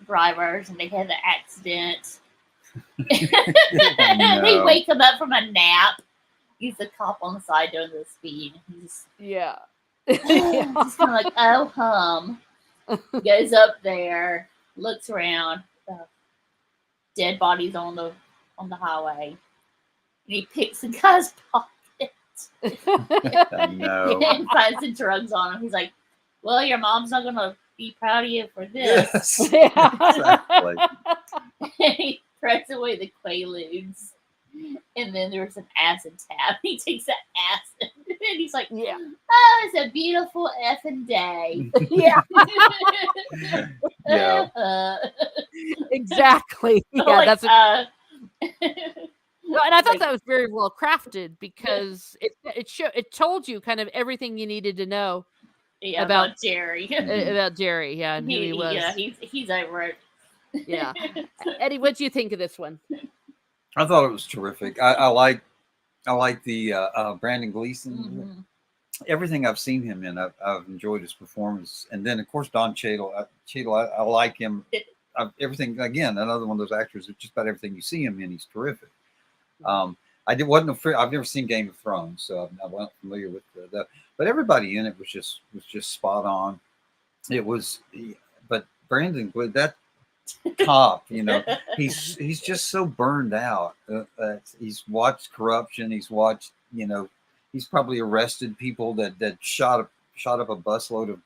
drivers, and they had the accident. They wake him up from a nap. He's the cop on the side doing the speed. He's just kind of like, oh goes up there, looks around, dead bodies on the highway, and he picks the guy's pocket and finds the drugs on him. He's like, well, your mom's not gonna be proud of you for this. Yes, exactly. He throws away the Quaaludes. And then there's an acid tab. He takes the acid and he's like, oh, it's a beautiful effing day. Exactly. Yeah, like, that's and I thought that was very well crafted, because it told you kind of everything you needed to know about Jerry. About Jerry, and who he was. Yeah, he's over it. Yeah. Eddie, what do you think of this one? I thought it was terrific. I like the Brandon Gleeson. Mm-hmm. Everything I've seen him in, I've enjoyed his performance. And then, of course, Don Cheadle. I like him. Everything, again, another one of those actors that just about everything you see him in, he's terrific. I've never seen Game of Thrones, so I wasn't familiar with but everybody in it was just spot on. It was, but Brandon, that cop, he's just so burned out. He's watched corruption. He's watched, he's probably arrested people that shot up a busload of,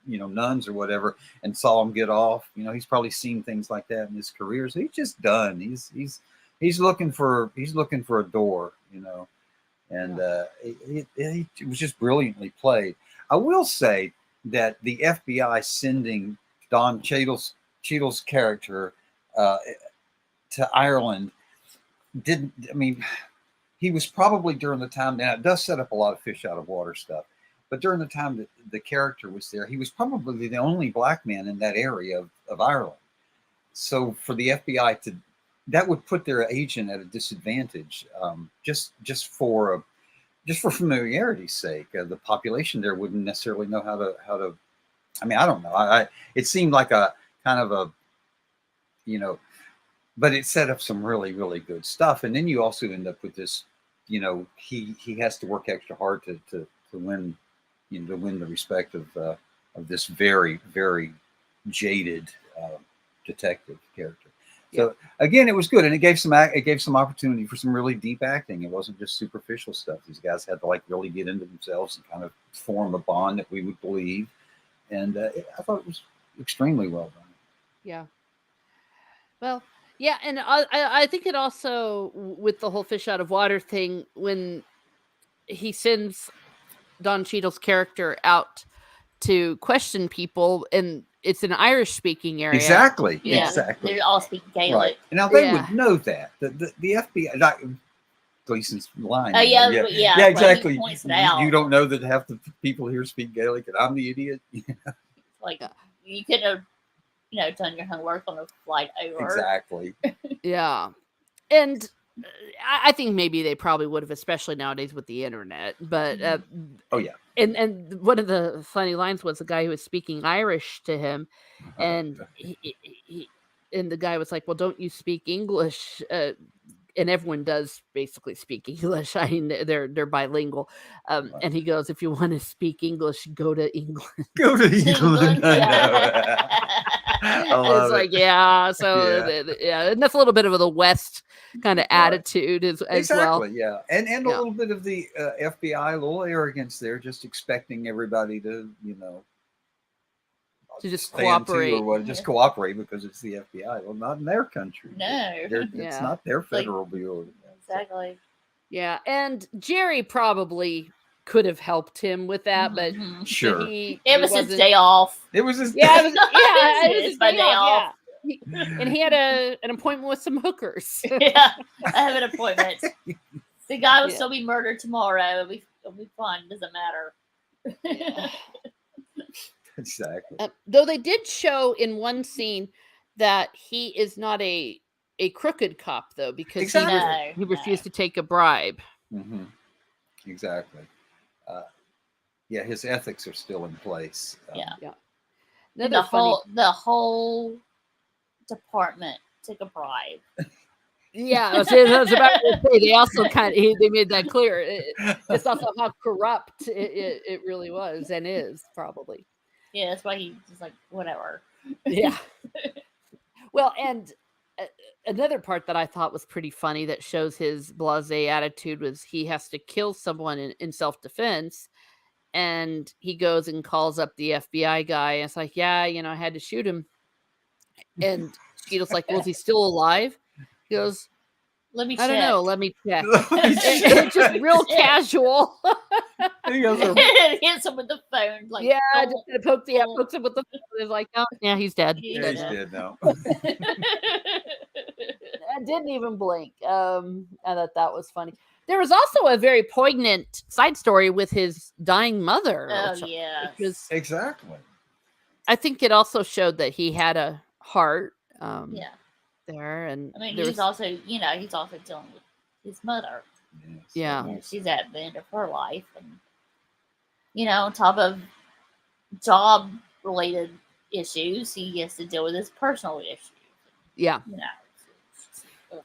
nuns or whatever, and saw them get off. He's probably seen things like that in his career. So he's just done. He's looking for a door, and it was just brilliantly played. I will say that the FBI sending Don Cheadle's character to Ireland he was probably, during the time, now it does set up a lot of fish out of water stuff, but during the time that the character was there, he was probably the only black man in that area of Ireland. So for the FBI that would put their agent at a disadvantage, just for familiarity's sake. The population there wouldn't necessarily know how to. I don't know. It seemed like a kind of a, but it set up some really, really good stuff. And then you also end up with this, he has to work extra hard to win, to win the respect of this very, very jaded detective character. So again, it was good, and it gave some opportunity for some really deep acting. It wasn't just superficial stuff. These guys had to really get into themselves and kind of form a bond that we would believe. And I thought it was extremely well done. Yeah. Well, Yeah, and I think it also with the whole fish out of water thing when he sends Don Cheadle's character out to question people, and it's an Irish speaking area. Exactly. Yeah, Exactly. they all speak Right. Gaelic. And now they Yeah. would know that. The FBI, not Gleason's line. Oh you yeah, know, yeah. but yeah, Yeah, like, exactly. he points it out. You don't know that half the people here speak Gaelic and I'm the idiot. Like Yeah. you could have, done your homework on a flight over. Exactly. Yeah, and I think maybe they probably would have, especially nowadays with the internet. But Oh yeah. and one of the funny lines was the guy who was speaking Irish to him, and and the guy was like, "Well, don't you speak English?" And everyone does basically speak English. I mean, they're bilingual. And he goes, "If you want to speak English, go to England." Go to England. I know. I love It's like, it. yeah. So Yeah. and that's a little bit of the West kind of Right. attitude as well. Exactly. Yeah. And a Yeah. little bit of the FBI, a little arrogance there, just expecting everybody to, To just stand to cooperate. or what, just cooperate because it's the FBI. Well, not in their country. No. It's Yeah. not their Like- federal bureau. Exactly. Yeah, and Jerry probably could have helped him with that, but Mhm. Sure. It was his wasn't- day off. It was his Yeah, it was his my day day off. off. Yeah. And he had an appointment with some hookers. Yeah, I have an appointment. The guy will Yeah. still be murdered tomorrow. It'll be fine. Doesn't matter. Exactly. Though they did show in one scene that he is not a crooked cop, though, because Exactly. he refused to take a bribe. Mm-hmm. Exactly. Yeah, his ethics are still in place. Yeah. Another The funny, whole department took a bribe. yeah, I was about to say they also they made that clear. It's also how corrupt it really was and is probably. Yeah, that's why he just like whatever. Yeah. Well, and another part that I thought was pretty funny that shows his blasé attitude was he has to kill someone in self-defense, and he goes and calls up the FBI guy, and it's like, yeah, I had to shoot him. And Cheadle's like, well, is he still alive? He goes, Let me I check. don't know, let me check. Shit. It's just real casual. He goes, Hits him with the phone. Like, Yeah, oh, just kinda pokes him with the phone. It's like, oh, yeah, he's dead. He's yeah, he's dead. dead now. I didn't even blink. I thought that was funny. There was also a very poignant side story with his dying mother. Oh which yeah. was, Exactly. I think it also showed that he had a heart. Yeah. There, and I mean, there he's was- also dealing with his mother. Yes. yeah, And she's at the end of her life, and on top of job related issues, he has to deal with his personal issues. yeah, It's just, ugh.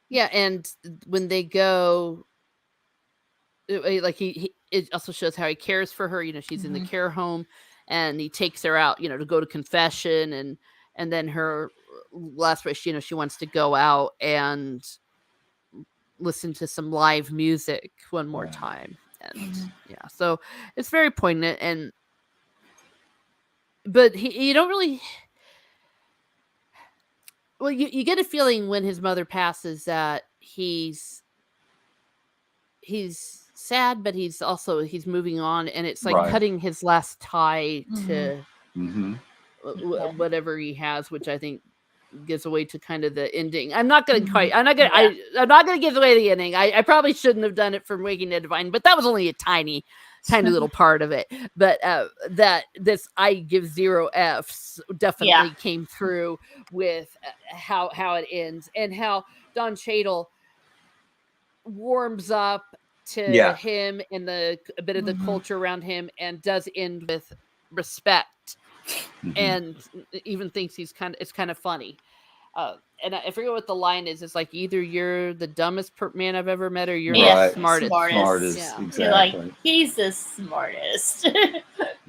yeah. And when they go, like it also shows how he cares for her. She's in the care home, and he takes her out, to go to confession, and then her last wish, she wants to go out and listen to some live music one more Right. time. And Mhm. yeah, so it's very poignant, but you don't really, well, you get a feeling when his mother passes that he's sad, but he's moving on, and it's like Right. cutting his last tie to Mm-hmm. whatever he has, which I think gives away to kind of the ending. I'm not gonna Mhm. I'm not gonna give away the ending. I probably shouldn't have done it from Waking the Divine, but that was only a tiny little part of it. But that this I give 0 Fs definitely came through with how it ends, and how Don Cheadle warms up to Yeah. him and a bit of the Mhm. culture around him, and does end with respect, Mm-hmm. and even thinks it's kind of funny. And I forget what the line is. It's like, either you're the dumbest man I've ever met, or you're Right. the smartest. Smartest. Yeah. You're Exactly. like, he's the smartest.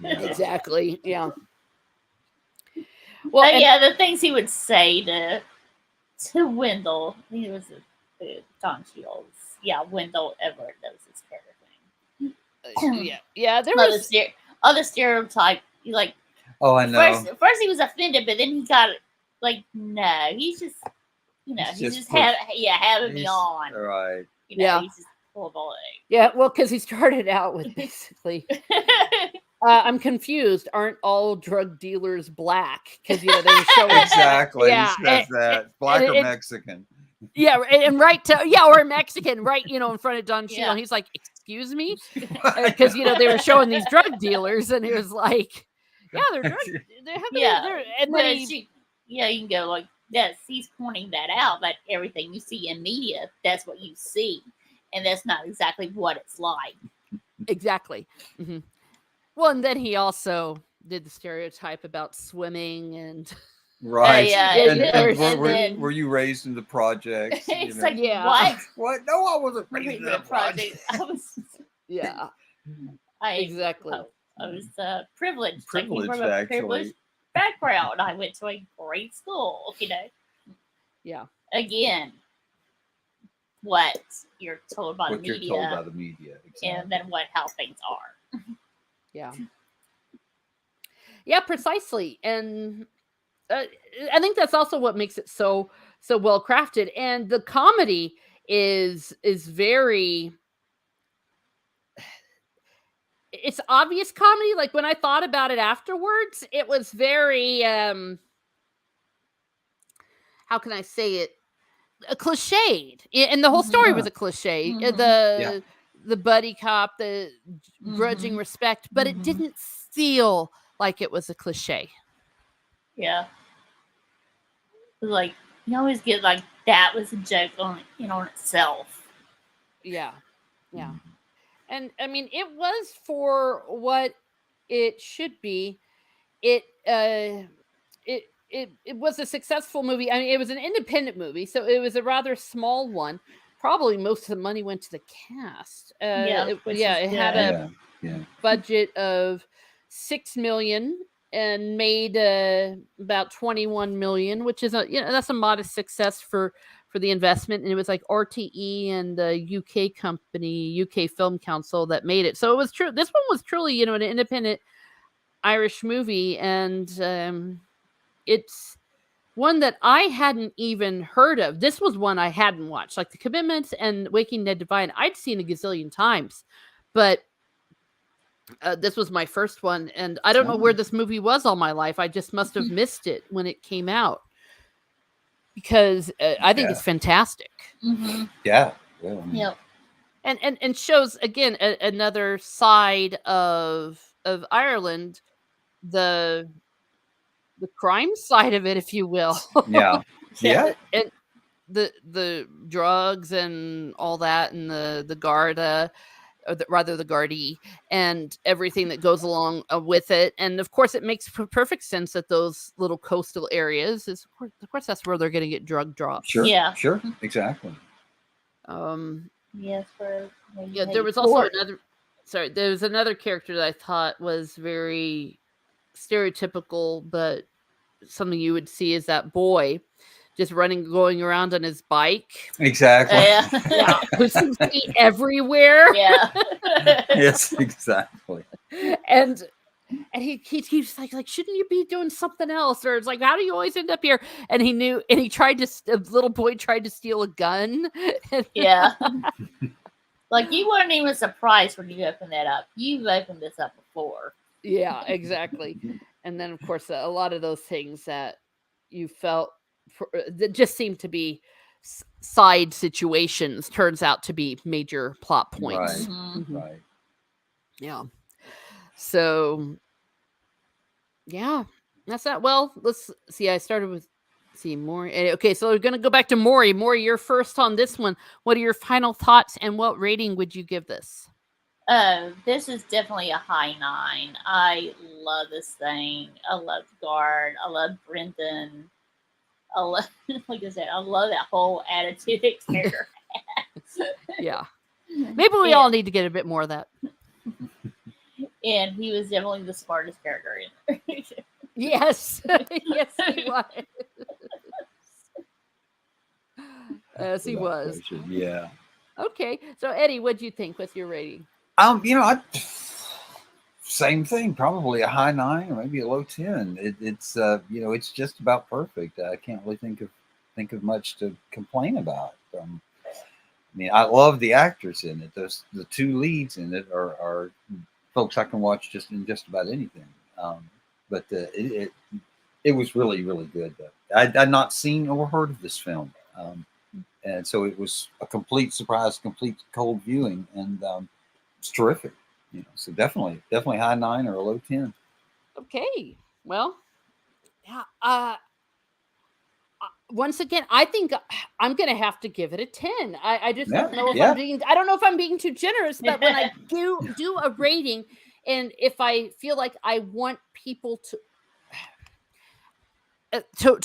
Yeah. Exactly. Yeah. Well, But and- yeah, the things he would say to Wendell, he was Don Cheadle's. Yeah, Wendell Everett, that was his character name. yeah. There Other, was other stereotype. Oh, I know. First he was offended, but then he got like, no, he's just he's just having me on. All right. He's just full of all Yeah, well, because he started out with basically, I'm confused. Aren't all drug dealers black? Because they were showing Exactly. Yeah, He says that black or Mexican. Yeah, and or Mexican, right? In front of Don Cheadle, Yeah. and he's like, "Excuse me," because they were showing these drug dealers, and he was like, "Yeah, they're drug. They're and but then you can go like, yes, he's pointing that out. But everything you see in media, that's what you see, and that's not exactly what it's like. Exactly. Mm-hmm. Well, and then he also did the stereotype about swimming and. Right. And were you raised in the projects? It's know? like, Yeah. What? No, I wasn't raised in the project. I was. Yeah. Exactly. I was privileged. Privileged, from a actually. privileged background. I went to a great school. Yeah. Again, what you're told by the media. What you're told by the media. Exactly. And then how things are. Yeah. Yeah, precisely. And I think that's also what makes it so well crafted. And the comedy is very. It's obvious comedy. Like when I thought about it afterwards, it was very. How can I say it? Cliched, and the whole story was a cliche. The buddy cop, the grudging respect, but it didn't feel like it was a cliche. Yeah. Like you always get like that was a joke on itself. Yeah. And I mean, it was for what it should be. It was a successful movie. I mean, it was an independent movie, so it was a rather small one. Probably most of the money went to the cast. It had a budget of $6 million and made about 21 million, which is that's a modest success for the investment. And it was like RTE and the UK company, UK Film Council, that made it. So it was true. This one was truly an independent Irish movie, and it's one that I hadn't even heard of. This was one I hadn't watched, like The Commitments and Waking Ned Divine. I'd seen a gazillion times, but this was my first one, and I don't know where this movie was all my life. I just must have missed it when it came out, because I think it's fantastic. Mm-hmm. Yeah. Yep. And shows again another side of Ireland, the crime side of it, if you will. Yeah. And the drugs and all that, and the Garda, rather the Gardaí, and everything that goes along with it. And of course, it makes perfect sense that those little coastal areas of course that's where they're going to get drug drops. Sure. Yeah. Sure. Exactly. Yes. There was also there was another character that I thought was very stereotypical, but something you would see is that boy just going around on his bike. Exactly. Who seems to be everywhere. Yeah. Yes, exactly. And he keeps like, shouldn't you be doing something else? Or it's like, how do you always end up here? And he knew, and he tried to, a little boy tried to steal a gun. Yeah. Like you weren't even surprised when you opened that up. You've opened this up before. Yeah, exactly. And then of course a lot of those things that you felt that just seemed to be side situations turns out to be major plot points. Right. Mm-hmm. Right. Yeah. So yeah, that's that. Well, let's see. I started with Maury. Okay, so we're gonna go back to Maury. Maury, you're first on this one. What are your final thoughts, and what rating would you give this? This is definitely a high 9. I love this thing. I love Guard. I love Brendan. I love, like I said, I love that whole attitude that character has. Yeah. Maybe we all need to get a bit more of that. And he was definitely the smartest character in there. Yes. Yes, he was. Yes, he was. Yeah. Okay. So Eddie, what'd you think? What's your rating? Same thing, probably a high 9 or maybe a low 10. It's it's just about perfect. I can't really think of think of much to complain about. I mean, I love the actors in it. The two leads in it are folks I can watch just in just about anything. But it was really really good. I'd not seen or heard of this film, and so it was a complete surprise, complete cold viewing, and it's terrific. So definitely high 9 or a low 10. Okay. Well, yeah. Once again, I think I'm gonna have to give it a 10. I just Yeah, don't know if yeah, I don't know if I'm being too generous, but when I do a rating, and if I feel like I want people to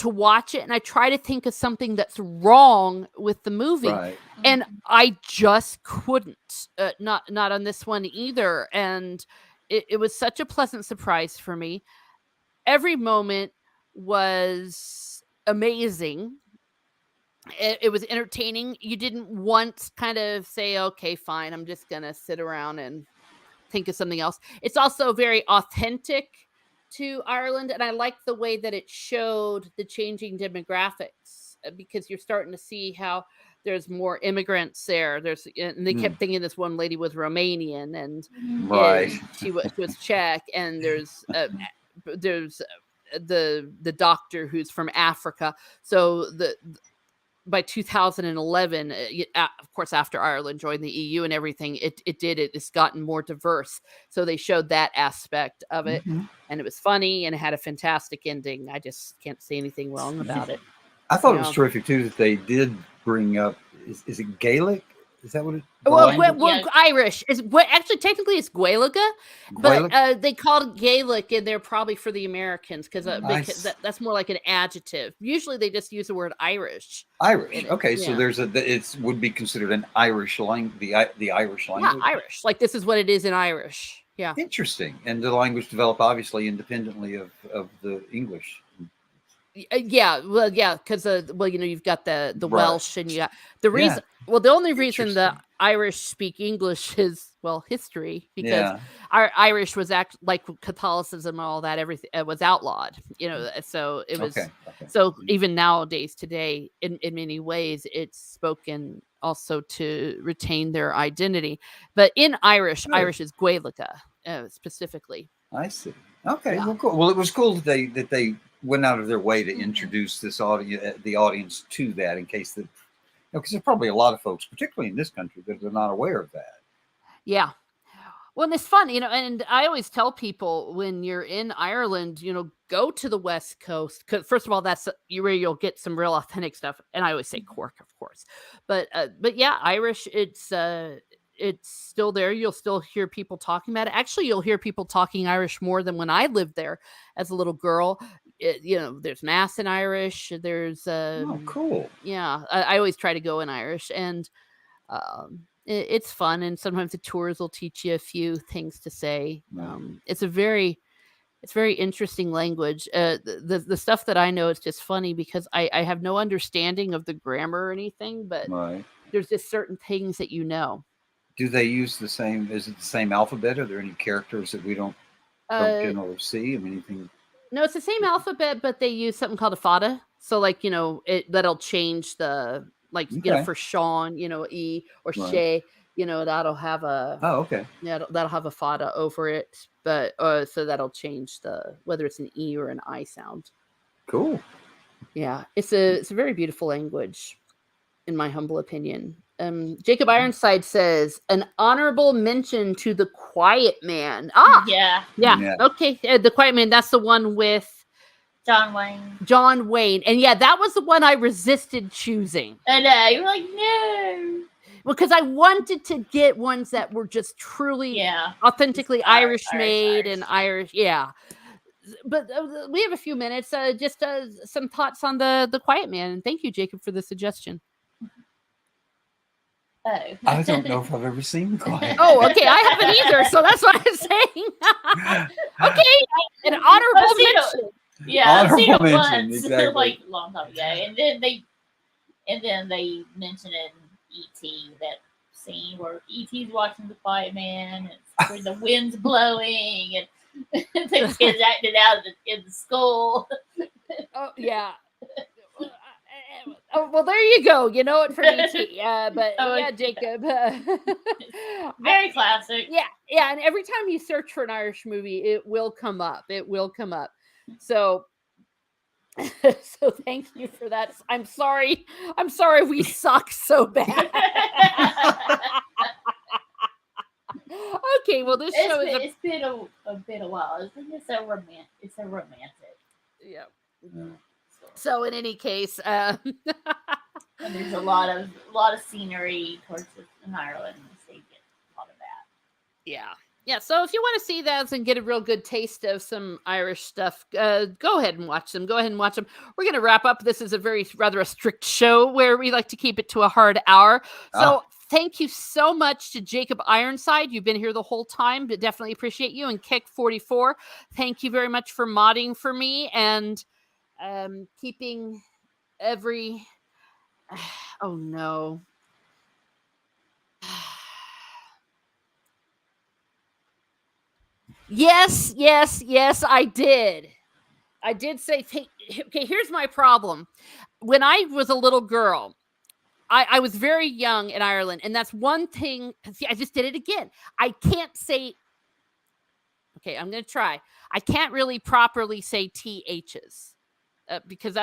watch it, and I try to think of something that's wrong with the movie, right. and I just couldn't. Not on this one either, and it was such a pleasant surprise for me. Every moment was amazing. It was entertaining. You didn't once kind of say, okay, fine, I'm just gonna sit around and think of something else. It's also very authentic to Ireland, and I like the way that it showed the changing demographics, because you're starting to see how there's more immigrants there. And they Mm, kept thinking this one lady was Romanian, right. and she was Czech, and there's the doctor who's from Africa. So by 2011, of course, after Ireland joined the EU and everything, it's gotten more diverse. So they showed that aspect of it, Hmm. and it was funny, and it had a fantastic ending. I just can't say anything wrong about it. I thought it was Yeah. terrific too that they did bring up. Is it Gaelic? Is that what the Well, language? Yeah. Irish is actually technically it's Gaeilge, but Gaelic. they called it Gaelic, and they're probably for the Americans because Nice. that's more like an adjective. Usually, they just use the word Irish Irish. in it. Okay, so Yeah. it would be considered an Irish language, the Irish Yeah, language. Irish. Like this is what it is in Irish. Yeah. Interesting, and the language developed obviously independently of the English. Yeah, well, yeah, because you've got the Right. Welsh, and you got the Yeah. reason. Well, the only reason the Interesting. Irish speak English is history, because Yeah. our Irish was like Catholicism and all that, everything was outlawed. So it was. Okay. Okay. So even nowadays, today, in many ways, it's spoken also to retain their identity. But in Irish, Good. Irish is Gaeilge, specifically. I see. Okay. Yeah. Well, cool. Well, it was cool that they went out of their way to introduce the audience to that, in case that, because there's probably a lot of folks, particularly in this country, that are not aware of that. Yeah. Well, and it's fun, and I always tell people when you're in Ireland, go to the West Coast. Because first of all, that's where you'll get some real authentic stuff. And I always say Cork, of course, but yeah, Irish. It's still there. You'll still hear people talking about it. Actually, you'll hear people talking Irish more than when I lived there as a little girl. There's mass in Irish. There's Oh, cool. yeah. I always try to go in Irish, and it's fun, and sometimes the tours will teach you a few things to say. Right. It's very interesting language. The stuff that I know is just funny because I have no understanding of the grammar or anything, but Right. there's just certain things that you know. Do they use the same? Is it the same alphabet? Are there any characters that we don't Uh, generally see? I mean, anything? no, it's the same alphabet, but they use something called a fada. So, like, that'll change the, like, Okay. for Sean, E or Right. Shay, that'll have a, Oh, okay. yeah, that'll have a fada over it, but so that'll change whether it's an E or an I sound. Cool. Yeah, it's a very beautiful language, in my humble opinion. Jacob Ironside says an honorable mention to The Quiet Man. Ah, Yeah. yeah, Yeah. okay, The Quiet Man. That's the one with John Wayne. John Wayne, and yeah, that was the one I resisted choosing. I know. You're like, no. Because I wanted to get ones that were just truly, Yeah. authentically Just Irish Irish, made Irish. and Irish. Yeah. But we have a few minutes. Just some thoughts on the Quiet Man. And thank you, Jacob, for the suggestion. Oh. I don't know if I've ever seen The Quiet. Oh, okay. I haven't either. So that's what I'm saying. Okay. An honorable I've seen mention. it. Yeah, I've seen it Honorable mention, once, exactly. like a long time ago, and then they mentioned in E.T. that scene where E.T.'s watching The Quiet Man, and where the wind's blowing, and the kids acting out in the school. Oh, yeah. Oh, well, there you go. You know it from ET. But Oh, yeah, yeah. Jacob. Very classic. Yeah, and every time you search for an Irish movie, it will come up. It will come up. So so thank you for that. I'm sorry. I'm sorry we suck so bad. Okay, well this show is It's been a bit a while. It's so romantic. It's so romantic. yeah. Yeah. So in any case, And there's a lot of scenery towards in Ireland, so you get a lot of that. yeah. So if you want to see those and get a real good taste of some Irish stuff, go ahead and watch them. Go ahead and watch them. We're going to wrap up. This is a rather a strict show where we like to keep it to a hard hour. So thank you so much to Jacob Ironside. You've been here the whole time, but definitely appreciate you. And Kick44, thank you very much for modding for me and keeping every. Oh no. Yes, I did. I did say, okay, here's my problem. When I was a little girl, I was very young in Ireland, and that's one thing. See, I just did it again. I can't say, okay, I'm going to try. I can't really properly say THs because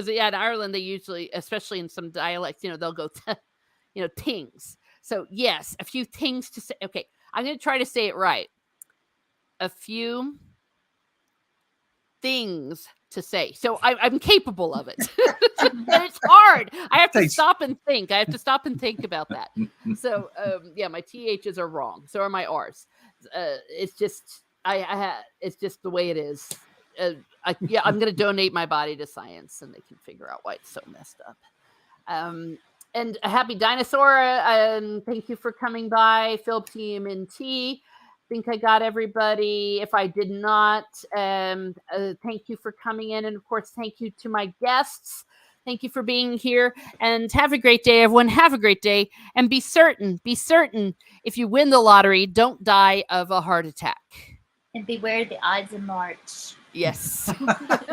in Ireland, they usually, especially in some dialects, they'll go, tings. So, yes, a few things to say. Okay, I'm going to try to say it right. A few things to say. So I'm capable of it. And it's hard. I have to stop and think. I have to stop and think about that. So my THs are wrong. So are my Rs. It's just it's just the way it is. I'm going to donate my body to science, and they can figure out why it's so messed up. And a happy dinosaur. Thank you for coming by, Philip TMNT. Think I got everybody. If I did not, thank you for coming in. And of course, thank you to my guests. Thank you for being here. And have a great day, everyone. Have a great day. And be certain, if you win the lottery, don't die of a heart attack. And beware the Ides of March. Yes.